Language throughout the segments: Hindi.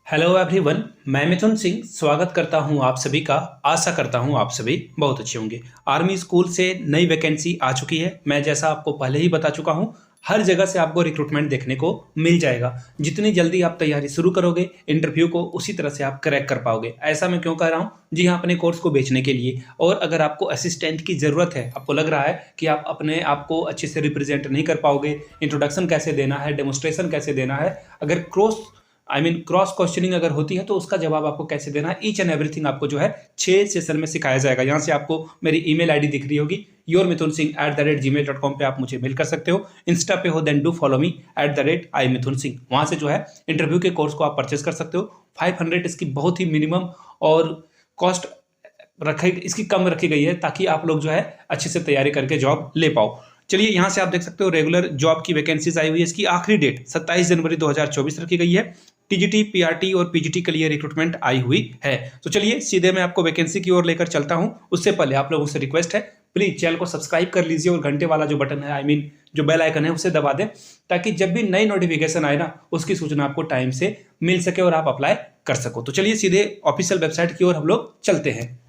हेलो एवरीवन, मैं मिथुन सिंह स्वागत करता हूं आप सभी का। आशा करता हूं आप सभी बहुत अच्छे होंगे। आर्मी स्कूल से नई वैकेंसी आ चुकी है। मैं जैसा आपको पहले ही बता चुका हूं, हर जगह से आपको रिक्रूटमेंट देखने को मिल जाएगा। जितनी जल्दी आप तैयारी शुरू करोगे इंटरव्यू को, उसी तरह से आप क्रैक कर पाओगे। ऐसा मैं क्यों कह रहा हूं? जी हाँ, अपने कोर्स को बेचने के लिए। और अगर आपको असिस्टेंट की ज़रूरत है, आपको लग रहा है कि आप अपने आप को अच्छे से रिप्रेजेंट नहीं कर पाओगे, इंट्रोडक्शन कैसे देना है, डेमोस्ट्रेशन कैसे देना है, अगर क्रॉस क्वेश्चनिंग अगर होती है तो उसका जवाब आपको कैसे देना है, ईच एंड एवरीथिंग आपको जो है 6 सेशन में सिखाया जाएगा। यहाँ से आपको मेरी ईमेल आईडी दिख रही होगी, yourmithunsinh@gmail.com पे आप मुझे मेल कर सकते हो। इंस्टा पे हो then do follow me @iMithunSingh। वहाँ से जो है इंटरव्यू के कोर्स को आप परचेस कर सकते हो। 500 इसकी बहुत ही मिनिमम और कॉस्ट इसकी कम रखी गई है, ताकि आप लोग जो है अच्छे से तैयारी करके जॉब ले पाओ। चलिए, यहाँ से आप देख सकते हो रेगुलर जॉब की वैकेंसीज आई हुई है। इसकी आखिरी डेट 27 जनवरी 2024 रखी गई है। टीजीटी, पीआरटी और पीजीटी के लिए रिक्रूटमेंट आई हुई है। तो चलिए सीधे मैं आपको वैकेंसी की ओर लेकर चलता हूं। उससे पहले आप लोगों से रिक्वेस्ट है, प्लीज चैनल को सब्सक्राइब कर लीजिए और घंटे वाला जो बटन है, जो बेल आइकन है, उसे दबा दें, ताकि जब भी नई नोटिफिकेशन आए ना, उसकी सूचना आपको टाइम से मिल सके और आप अप्लाई कर सको। तो चलिए सीधे ऑफिशियल वेबसाइट की ओर हम लोग चलते हैं।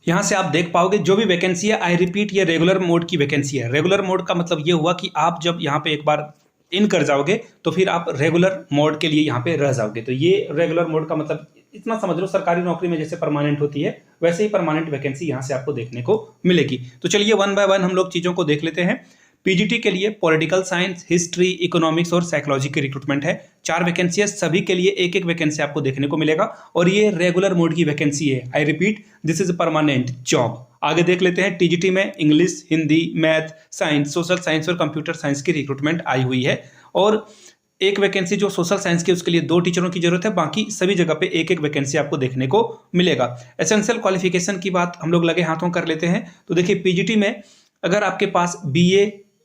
यहाँ से आप देख पाओगे जो भी वैकेंसी है, आई रिपीट, ये रेगुलर मोड की वैकेंसी है। रेगुलर मोड का मतलब ये हुआ कि आप जब यहाँ पे एक बार इन कर जाओगे तो फिर आप रेगुलर मोड के लिए यहाँ पे रह जाओगे। तो ये रेगुलर मोड का मतलब इतना समझ लो, सरकारी नौकरी में जैसे परमानेंट होती है वैसे ही परमानेंट वैकेंसी यहाँ से आपको देखने को मिलेगी। तो चलिए वन बाय वन हम लोग चीज़ों को देख लेते हैं। पीजीटी के लिए पॉलिटिकल साइंस, हिस्ट्री, इकोनॉमिक्स और साइकोलॉजी की रिक्रूटमेंट है। 4 वैकेंसी है, सभी के लिए एक एक वैकेंसी आपको देखने को मिलेगा और ये रेगुलर मोड की वैकेंसी है। I repeat, this is permanent job. आगे देख लेते हैं। टीजीटी में English, Hindi, math, science, social science और कंप्यूटर साइंस की रिक्रूटमेंट आई हुई है। और एक वैकेंसी जो सोशल साइंस की, उसके लिए 2 टीचरों की जरूरत है। बाकी सभी जगह पे एक एक वैकेंसी आपको देखने को मिलेगा। एसेंशियल क्वालिफिकेशन की बात हम लोग लगे हाथों कर लेते हैं। तो देखिए, पीजीटी में अगर आपके पास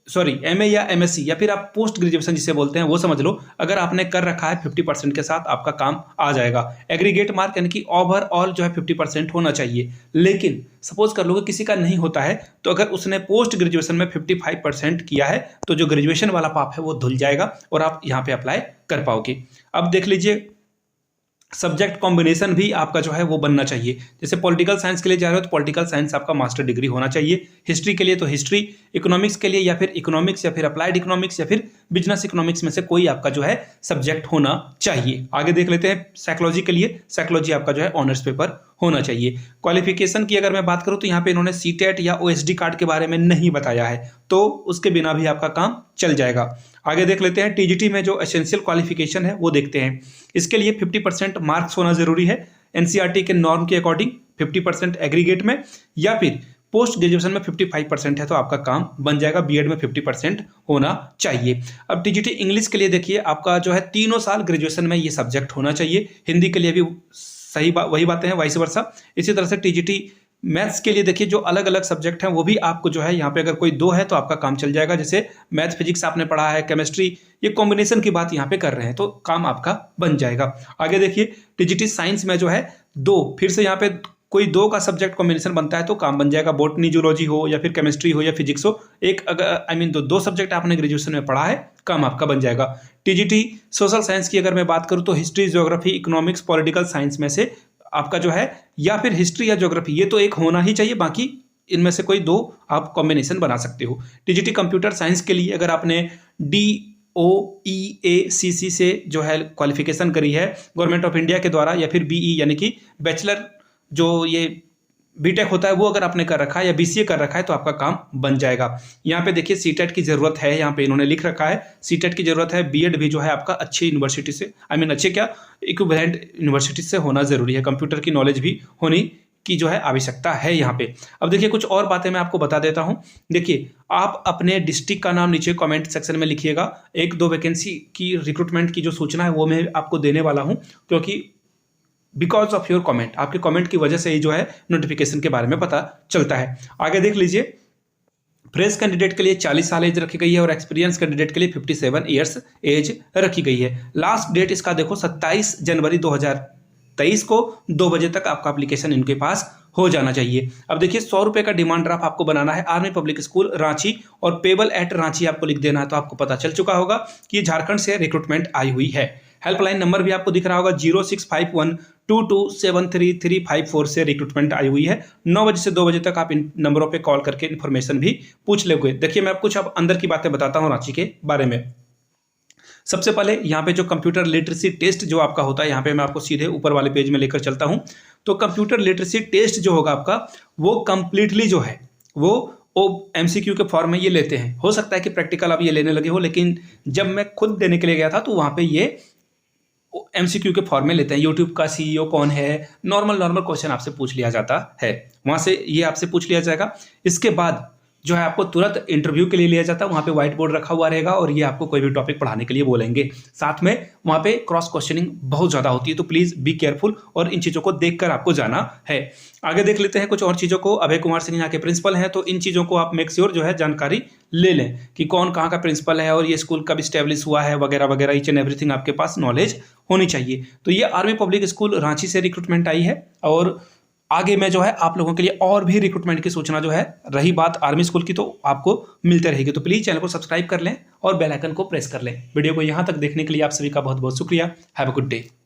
एमए या एमएससी या फिर आप पोस्ट ग्रेजुएशन जिसे बोलते हैं वो समझ लो, अगर आपने कर रखा है 50% के साथ आपका काम आ जाएगा। एग्रीगेट मार्क यानी कि ओवरऑल जो है 50% होना चाहिए। लेकिन सपोज कर लो कि किसी का नहीं होता है, तो अगर उसने पोस्ट ग्रेजुएशन में 55% किया है तो जो ग्रेजुएशन वाला पाप है वो धुल जाएगा और आप यहाँ पे अप्लाई कर पाओगे। अब देख लीजिए, सब्जेक्ट कॉम्बिनेशन भी आपका जो है वो बनना चाहिए। जैसे पॉलिटिकल साइंस के लिए जा रहे हो तो पॉलिटिकल साइंस आपका मास्टर डिग्री होना चाहिए। हिस्ट्री के लिए तो हिस्ट्री, इकोनॉमिक्स के लिए या फिर इकोनॉमिक्स या फिर अप्लाइड इकोनॉमिक्स या फिर बिजनेस इकोनॉमिक्स में से कोई आपका जो है सब्जेक्ट होना चाहिए। आगे देख लेते हैं। साइकोलॉजी के लिए साइकोलॉजी आपका जो है ऑनर्स पेपर होना चाहिए। क्वालिफिकेशन की अगर मैं बात करूं तो यहाँ पे इन्होंने सीटेट या ओएसडी कार्ड के बारे में नहीं बताया है, तो उसके बिना भी आपका काम चल जाएगा। आगे देख लेते हैं। टीजीटी में जो एसेंशियल क्वालिफिकेशन है वो देखते हैं। इसके लिए 50% मार्क्स होना जरूरी है एनसीईआरटी के नॉर्म के अकॉर्डिंग, 50% एग्रीगेट में, या फिर पोस्ट ग्रेजुएशन में 55% है तो आपका काम बन जाएगा। बीएड में 50% होना चाहिए। अब टीजीटी इंग्लिश के लिए देखिए, आपका जो है 3 साल ग्रेजुएशन में ये सब्जेक्ट होना चाहिए। हिंदी के लिए भी वही बातें हैं, वाइस वर्सा। इसी तरह से टीजीटी मैथ्स के लिए देखिए, जो अलग अलग सब्जेक्ट हैं वो भी आपको जो है यहाँ पे अगर कोई 2 है तो आपका काम चल जाएगा। जैसे मैथ फिजिक्स आपने पढ़ा है, केमिस्ट्री, ये कॉम्बिनेशन की बात यहाँ पे कर रहे हैं तो काम आपका बन जाएगा। आगे देखिए, टीजीटी साइंस में जो है 2, फिर से यहाँ पे कोई 2 का सब्जेक्ट कॉम्बिनेशन बनता है तो काम बन जाएगा। बॉटनी, जूलॉजी हो या फिर केमिस्ट्री हो या फिजिक्स हो, एक अगर दो सब्जेक्ट आपने ग्रेजुएशन में पढ़ा है, काम आपका बन जाएगा। टीजीटी सोशल साइंस की अगर मैं बात करूँ तो history, geography, economics, political science में से आपका जो है या फिर हिस्ट्री या ज्योग्राफी, ये तो एक होना ही चाहिए, बाकी इनमें से कोई 2 आप कॉम्बिनेशन बना सकते हो। टीजीटी कंप्यूटर साइंस के लिए अगर आपने DOEACC से जो है क्वालिफिकेशन करी है गवर्नमेंट ऑफ इंडिया के द्वारा, या फिर BE यानी कि बैचलर जो ये बीटेक होता है वो अगर आपने कर रखा है या BCA कर रखा है तो आपका काम बन जाएगा। यहाँ पे देखिए सीटेट की जरूरत है, यहाँ पे इन्होंने लिख रखा है सीटेट की जरूरत है। बीएड भी जो है आपका अच्छी यूनिवर्सिटी से, अच्छे क्या, इक्विवेलेंट यूनिवर्सिटी से होना जरूरी है। कंप्यूटर की नॉलेज भी होनी की जो है आवश्यकता है यहाँ पे। अब देखिए कुछ और बातें मैं आपको बता देता हूँ। देखिए, आप अपने डिस्ट्रिक्ट का नाम नीचे कमेंट सेक्शन में लिखिएगा। 1-2 वैकेंसी की रिक्रूटमेंट की जो सूचना है वो मैं आपको देने वाला हूँ, क्योंकि बिकॉज ऑफ योर कमेंट, आपके कमेंट की वजह से ही जो है नोटिफिकेशन के बारे में पता चलता है। आगे देख लीजिए, फ्रेश कैंडिडेट के लिए 40 साल एज रखी गई है और एक्सपीरियंस कैंडिडेट के लिए 57 ईयर्स एज रखी गई है। लास्ट डेट इसका देखो 27 जनवरी 2023 को 2 बजे तक आपका एप्लीकेशन इनके पास हो जाना चाहिए। अब देखिए 100 रुपये का डिमांड ड्राफ्ट आपको बनाना है आर्मी पब्लिक स्कूल रांची और पेबल एट रांची आपको लिख देना है। तो आपको पता चल चुका होगा कि झारखंड से रिक्रूटमेंट आई हुई है। हेल्पलाइन नंबर भी आपको दिख रहा होगा 0651227334 से रिक्रूटमेंट आई हुई है। 9 बजे से 2 बजे तक आप इन नंबरों पे कॉल करके इन्फॉर्मेशन भी पूछ लोगे। देखिए मैं कुछ अब अंदर की बातें बताता हूँ रांची के बारे में। सबसे पहले यहाँ पे जो कंप्यूटर लिटरेसी टेस्ट जो आपका होता है, यहाँ पे मैं आपको सीधे ऊपर वाले पेज में लेकर चलता हूँ। तो कंप्यूटर लिटरेसी टेस्ट जो होगा आपका, वो कंप्लीटली जो है वो MCQ के फॉर्म में ये लेते हैं। हो सकता है कि प्रैक्टिकल अब ये लेने लगे हो, लेकिन जब मैं खुद देने के लिए गया था तो वहाँ पे ये MCQ के फॉर्म में लेते हैं। यूट्यूब का CEO कौन है, नॉर्मल क्वेश्चन आपसे पूछ लिया जाता है, वहाँ से ये आपसे पूछ लिया जाएगा। इसके बाद जो है आपको तुरंत इंटरव्यू के लिए लिया जाता है। वहाँ पे व्हाइट बोर्ड रखा हुआ रहेगा और ये आपको कोई भी टॉपिक पढ़ाने के लिए बोलेंगे। साथ में वहाँ पे क्रॉस क्वेश्चनिंग बहुत ज़्यादा होती है, तो प्लीज़ बी केयरफुल और इन चीज़ों को देखकर आपको जाना है। आगे देख लेते हैं कुछ और चीज़ों को। अभय कुमार सिंह यहाँ के प्रिंसिपल हैं, तो इन चीज़ों को आप मेक श्योर जो है जानकारी ले लें कि कौन कहाँ का प्रिंसिपल है और ये स्कूल कब स्टैब्लिश हुआ है वगैरह वगैरह। ईच एंड एवरीथिंग आपके पास नॉलेज होनी चाहिए। तो ये आर्मी पब्लिक स्कूल रांची से रिक्रूटमेंट आई है और आगे में जो है आप लोगों के लिए और भी रिक्रूटमेंट की सूचना जो है, रही बात आर्मी स्कूल की, तो आपको मिलते रहेगी। तो प्लीज़ चैनल को सब्सक्राइब कर लें और बेल आइकन को प्रेस कर लें। वीडियो को यहाँ तक देखने के लिए आप सभी का बहुत बहुत शुक्रिया। Have a good day.